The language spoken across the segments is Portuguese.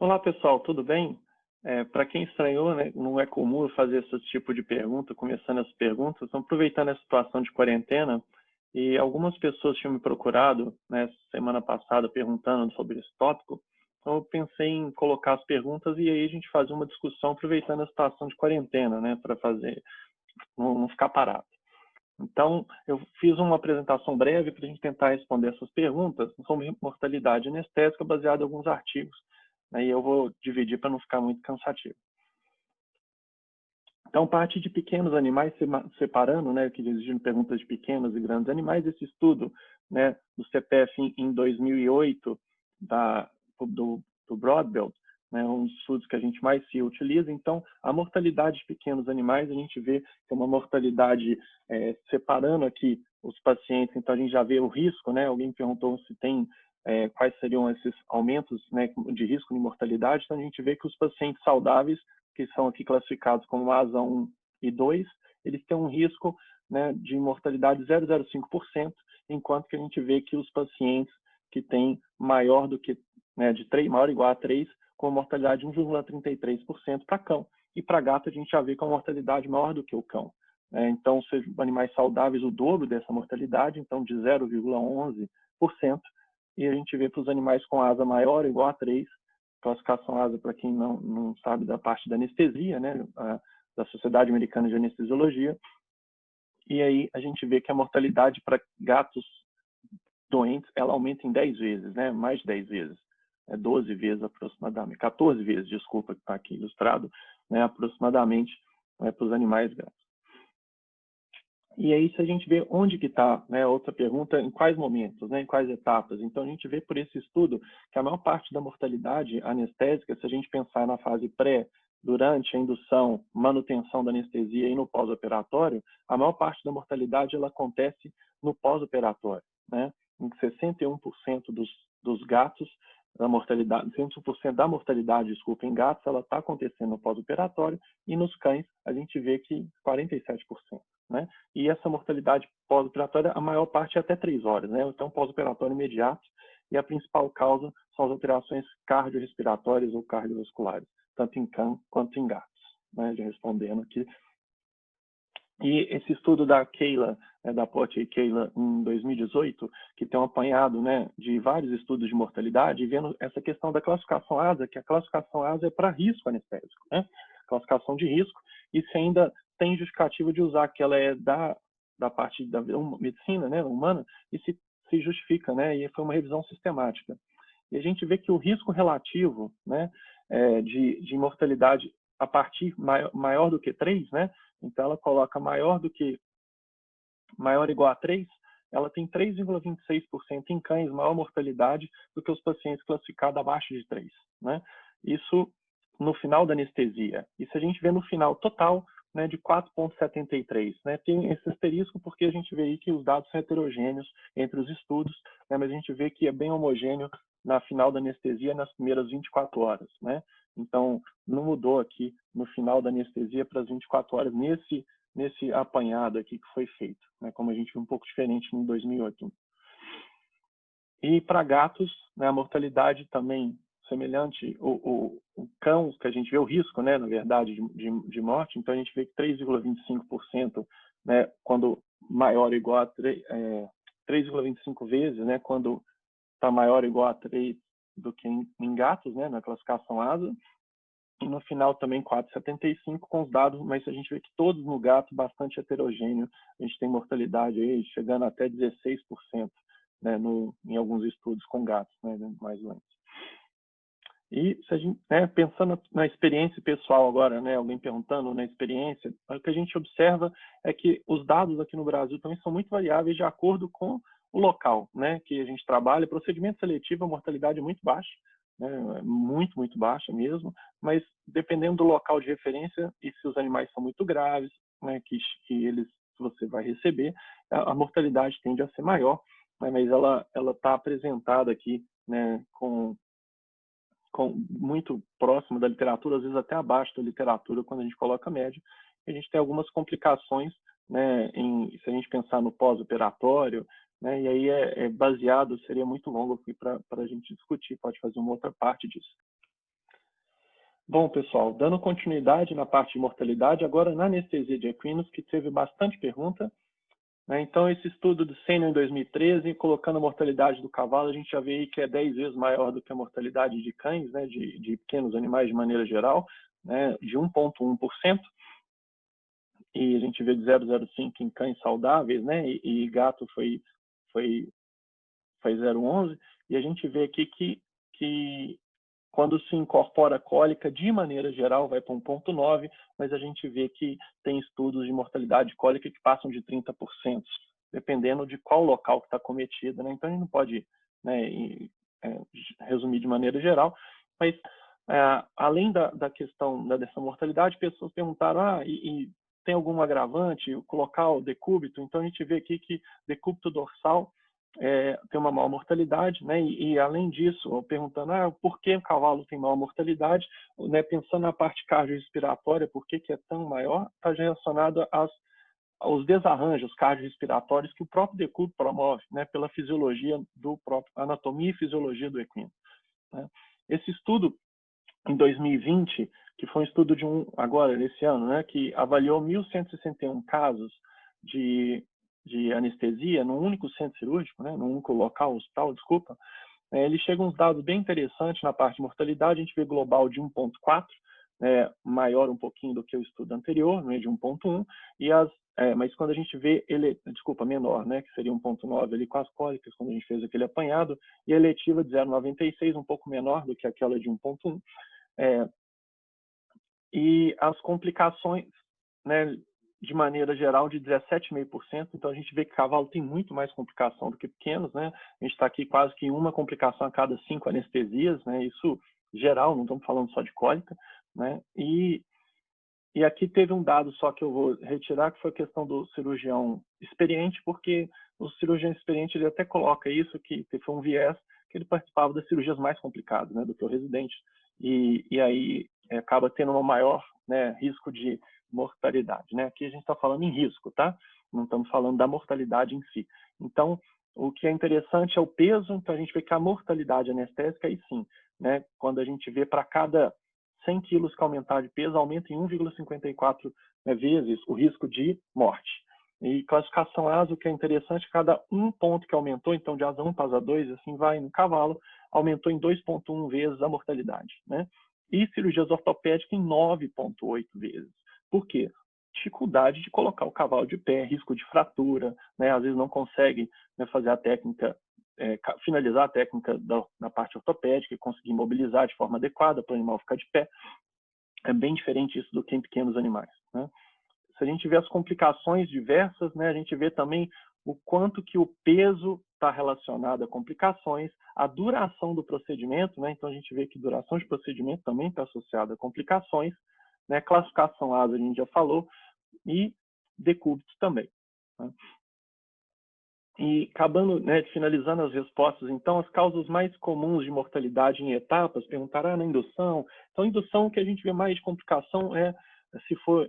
Olá, pessoal, tudo bem? Para quem estranhou, né, não é comum eu fazer esse tipo de pergunta, começando as perguntas, então, aproveitando a situação de quarentena, e algumas pessoas tinham me procurado, né, semana passada, perguntando sobre esse tópico, então eu pensei em colocar as perguntas e aí a gente fazer uma discussão aproveitando a situação de quarentena, né, para fazer, não ficar parado. Então, eu fiz uma apresentação breve para a gente tentar responder essas perguntas sobre mortalidade anestésica baseada em alguns artigos. Aí eu vou dividir para não ficar muito cansativo. Então, parte de pequenos animais, separando, né, que exigindo perguntas de pequenos e grandes animais, esse estudo, né, do CPF em 2008, do Broadbelt, né, um dos estudos que a gente mais se utiliza. Então, a mortalidade de pequenos animais, a gente vê que é uma mortalidade, separando aqui os pacientes, então a gente já vê o risco, né, alguém perguntou se tem, quais seriam esses aumentos, né, de risco de mortalidade, então a gente vê que os pacientes saudáveis, que são aqui classificados como ASA 1 e 2, eles têm um risco, né, de mortalidade 0,05%, enquanto que a gente vê que os pacientes que têm maior do que, né, maior ou igual a 3, com mortalidade de 1,33% para cão. E para gato a gente já vê com a mortalidade maior do que o cão. Então, sejam animais saudáveis o dobro dessa mortalidade, então de 0,11%, e a gente vê para os animais com asa maior ou igual a 3, classificação ASA, para quem não sabe da parte da anestesia, né, da Sociedade Americana de Anestesiologia, e aí a gente vê que a mortalidade para gatos doentes, ela aumenta em 10 vezes, né, mais de 10 vezes, 12 vezes aproximadamente, 14 vezes, desculpa, que está aqui ilustrado, né, aproximadamente, para os animais gatos. E aí, se a gente vê onde que está, né, outra pergunta, em quais momentos, né, em quais etapas. Então, a gente vê por esse estudo que a maior parte da mortalidade anestésica, se a gente pensar na fase pré, durante a indução, manutenção da anestesia e no pós-operatório, a maior parte da mortalidade ela acontece no pós-operatório, né? Em 61% dos gatos, da mortalidade, 61% da mortalidade, desculpa, em gatos, ela está acontecendo no pós-operatório, e nos cães a gente vê que 47%. Né? E essa mortalidade pós-operatória, a maior parte é até 3 horas, né? Então, pós-operatório imediato, e a principal causa são as alterações cardiorrespiratórias ou cardiovasculares, tanto em cão quanto em gatos, né? Já respondendo aqui. E esse estudo da Keila, da Pote e Keila, em 2018, que tem um apanhado, né, de vários estudos de mortalidade, vendo essa questão da classificação ASA, que a classificação ASA é para risco anestésico, né? Classificação de risco, e se ainda tem justificativa de usar que ela é da parte da medicina, né, humana, e se justifica, né, e foi uma revisão sistemática. E a gente vê que o risco relativo, né, de mortalidade a partir maior do que 3, né, então ela coloca maior ou igual a 3, ela tem 3,26% em cães, maior mortalidade do que os pacientes classificados abaixo de 3, né? Isso no final da anestesia. Isso a gente vê no final total, né, de 4,73, né? Tem esse asterisco porque a gente vê aí que os dados são heterogêneos entre os estudos, né, mas a gente vê que é bem homogêneo na final da anestesia nas primeiras 24 horas, né? Então, não mudou aqui no final da anestesia para as 24 horas nesse apanhado aqui que foi feito, né? Como a gente viu um pouco diferente em 2008. E para gatos, né, a mortalidade também semelhante, o cão, que a gente vê o risco, né, na verdade, de morte, então a gente vê que 3,25%, né, quando maior ou igual a 3,25 vezes, né, quando está maior ou igual a 3 do que em gatos, né, na classificação ASA, e no final também 4,75 com os dados, mas a gente vê que todos no gato bastante heterogêneo, a gente tem mortalidade aí chegando até 16%, né, em alguns estudos com gatos, né, mais doentes. E se a gente, né, pensando na experiência pessoal agora, né, alguém perguntando na experiência, o que a gente observa é que os dados aqui no Brasil também são muito variáveis de acordo com o local, né, que a gente trabalha. Procedimento seletivo, a mortalidade é muito baixa, né, muito, muito baixa mesmo, mas dependendo do local de referência e se os animais são muito graves, né, que você vai receber, a mortalidade tende a ser maior, né, mas ela está apresentada aqui, né, muito próximo da literatura, às vezes até abaixo da literatura, quando a gente coloca média. A gente tem algumas complicações, né, se a gente pensar no pós-operatório, né, e aí baseado, seria muito longo aqui para a gente discutir, pode fazer uma outra parte disso. Bom, pessoal, dando continuidade na parte de mortalidade, agora na anestesia de equinos, que teve bastante pergunta, né? Então, esse estudo do Senior em 2013, colocando a mortalidade do cavalo, a gente já vê aí que é 10 vezes maior do que a mortalidade de cães, né? de pequenos animais de maneira geral, né? De 1,1%, e a gente vê de 0,05 em cães saudáveis, né? E gato foi 0,11, e a gente vê aqui que quando se incorpora a cólica, de maneira geral, vai para 1,9, mas a gente vê que tem estudos de mortalidade cólica que passam de 30%, dependendo de qual local que está cometido, né? Então, a gente não pode, né, resumir de maneira geral, mas além da questão dessa mortalidade, pessoas perguntaram, e tem algum agravante, o local decúbito? Então, a gente vê aqui que decúbito dorsal tem uma maior mortalidade, né? E além disso, perguntando por que o cavalo tem maior mortalidade, né? Pensando na parte cardiorrespiratória, por que é tão maior, está relacionado aos desarranjos cardiorrespiratórios que o próprio decúbito promove, né? Pela fisiologia do próprio, anatomia e fisiologia do equino, né? Esse estudo em 2020, que foi um estudo agora nesse ano, né? Que avaliou 1.161 casos de anestesia num único centro cirúrgico, né, num único local, hospital, desculpa, ele chega a uns dados bem interessantes na parte de mortalidade. A gente vê global de 1,4, maior um pouquinho do que o estudo anterior, né, de 1,1, mas quando a gente vê, menor, né, que seria 1,9 ali com as cólicas, quando a gente fez aquele apanhado, e a eletiva de 0,96, um pouco menor do que aquela de 1,1. E as complicações, né, de maneira geral, de 17,5%. Então, a gente vê que cavalo tem muito mais complicação do que pequenos, né? A gente está aqui quase que uma complicação a cada 5 anestesias, né? Isso geral, não estamos falando só de cólica, né? E aqui teve um dado só que eu vou retirar, que foi a questão do cirurgião experiente, porque o cirurgião experiente ele até coloca isso, que foi um viés, que ele participava das cirurgias mais complicadas, né, do que o residente, e aí acaba tendo um maior, né, risco de mortalidade, né? Aqui a gente está falando em risco, tá? Não estamos falando da mortalidade em si. Então, o que é interessante é o peso. Então, a gente vê que a mortalidade anestésica, aí sim, né? Quando a gente vê para cada 100 quilos que aumentar de peso, aumenta em 1,54 vezes o risco de morte. E classificação ASA, o que é interessante, cada um ponto que aumentou, então de ASA 1 para ASA 2, assim vai no cavalo, aumentou em 2,1 vezes a mortalidade, né? E cirurgias ortopédicas em 9,8 vezes. Por quê? Dificuldade de colocar o cavalo de pé, risco de fratura, né? Às vezes não consegue, né, fazer a técnica, finalizar a técnica na parte ortopédica e conseguir mobilizar de forma adequada para o animal ficar de pé. É bem diferente isso do que em pequenos animais, né? Se a gente vê as complicações diversas, né, a gente vê também o quanto que o peso está relacionado a complicações, a duração do procedimento, né? Então a gente vê que duração de procedimento também está associada a complicações, né? Classificação ASA a gente já falou, e decúbito também, né? E acabando, né, finalizando as respostas, então, as causas mais comuns de mortalidade em etapas, perguntaram na indução. Então, indução, o que a gente vê mais de complicação se for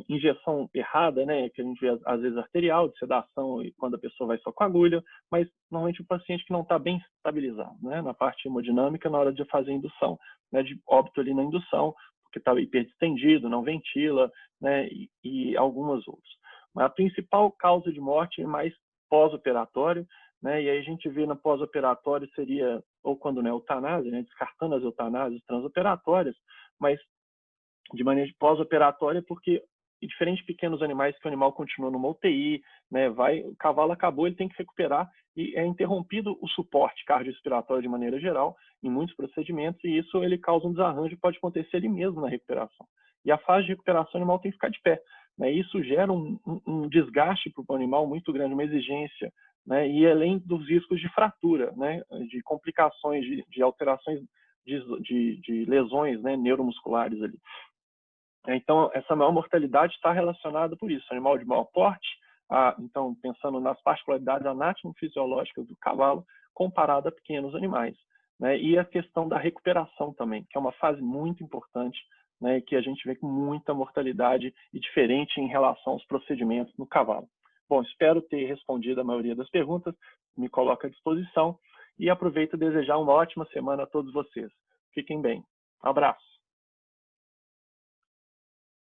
injeção errada, né, que a gente vê às vezes arterial, de sedação, e quando a pessoa vai só com agulha, mas normalmente o paciente que não está bem estabilizado, né, na parte hemodinâmica na hora de fazer a indução, né, de óbito ali na indução, porque está hiperdistendido, não ventila, né, e algumas outras. Mas a principal causa de morte é mais pós-operatório, né? E aí a gente vê na pós-operatório seria, ou quando não é eutanásia, né? Descartando as eutanásias transoperatórias, mas de maneira de pós-operatória, porque diferente de pequenos animais que o animal continua numa UTI, né? O cavalo acabou, ele tem que recuperar e é interrompido o suporte cardiorrespiratório de maneira geral em muitos procedimentos, e isso ele causa um desarranjo e pode acontecer ele mesmo na recuperação. E a fase de recuperação o animal tem que ficar de pé, né? Isso gera um desgaste para o animal muito grande, uma exigência, né? E além dos riscos de fratura, né? De complicações, de alterações, de lesões, né? Neuromusculares ali. Então, essa maior mortalidade está relacionada por isso. Animal de maior porte, então, pensando nas particularidades anatomofisiológicas do cavalo, comparado a pequenos animais, né? E a questão da recuperação também, que é uma fase muito importante, né? Que a gente vê com muita mortalidade e diferente em relação aos procedimentos no cavalo. Bom, espero ter respondido a maioria das perguntas, me coloco à disposição e aproveito a desejar uma ótima semana a todos vocês. Fiquem bem. Um abraço.